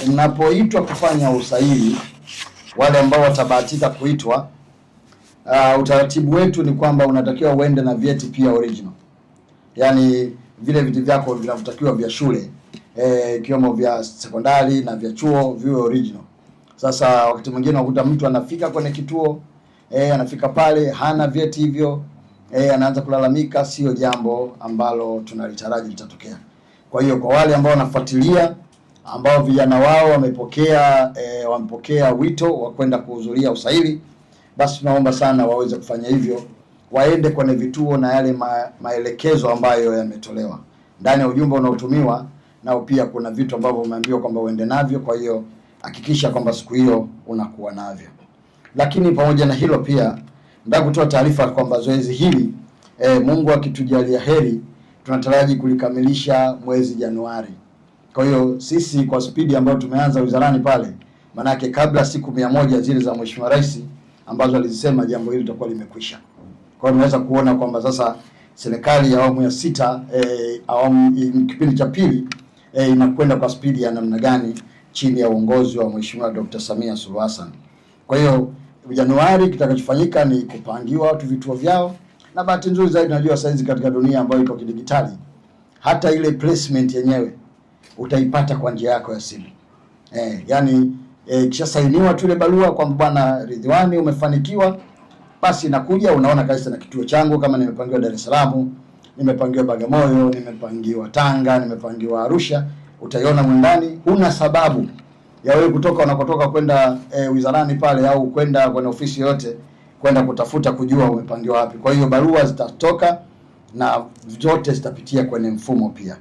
Mnapoitwa kufanya usaili, wale ambao watabahatika kuitwa, utaratibu wetu ni kwamba unatakiwa uende na vyeti pia original. Yaani vile vyeti vyako vinavyotakiwa vya shule, ikiwemo vya sekondari na vya chuo viwe original. Sasa wakati mwingine unakuta mtu anafika kwenye kituo, anafika pale hana vyeti hivyo, anaanza kulalamika, sio jambo ambalo tunalitaraji litatokea. Kwa hiyo kwa wale ambao wanafuatilia, ambao vijana wao wamepokea wito wa kwenda kuhudhuria usaili, basi tunaomba sana waweze kufanya hivyo, waende kwenye vituo na yale maelekezo ambayo yametolewa ndani ya ujumbe unaotumiwa. Nao pia kuna vitu ambavyo umeambiwa kwamba uende navyo, kwa hiyo hakikisha kwamba siku hiyo unakuwa navyo. Lakini pamoja na hilo pia nataka kutoa taarifa kwamba zoezi hili Mungu akitujalia heri tunataraji kulikamilisha mwezi Januari. Kwa hiyo sisi kwa spidi ambayo tumeanza wizarani pale, manake kabla siku 100 zile za Mheshimiwa Rais ambazo alizisema jambo hili litakuwa limekwisha. Kwa hiyo tunaweza kuona kwamba sasa serikali ya awamu ya 6 kipindi cha pili inakwenda kwa spidi ya namna gani chini ya uongozi wa Mheshimiwa Dr. Samia Suluhu Hassan. Kwa hiyo Januari kitakachofanyika ni kupangiwa watu vituo vyao, na bahati nzuri zaidi najua saizi katika dunia ambayo iko kidigitali, hata ile placement yenyewe utaipata kwa njia yako ya simu. Kisha sainiwa tu ile barua kwamba bwana Ridhiwani umefanikiwa, basi nakuja unaona kabisa na kituo changu, kama nimepangiwa Dar es Salaam, nimepangiwa Bagamoyo, nimepangiwa Tanga, nimepangiwa Arusha, utaiona mwendani. Huna sababu ya wewe kutoka unakotoka kwenda wizarani pale au kwenda kwenye ofisi yote kwenda kutafuta kujua umepangiwa wapi. Kwa hiyo barua zitatoka na zote zitapitia kwenye mfumo pia.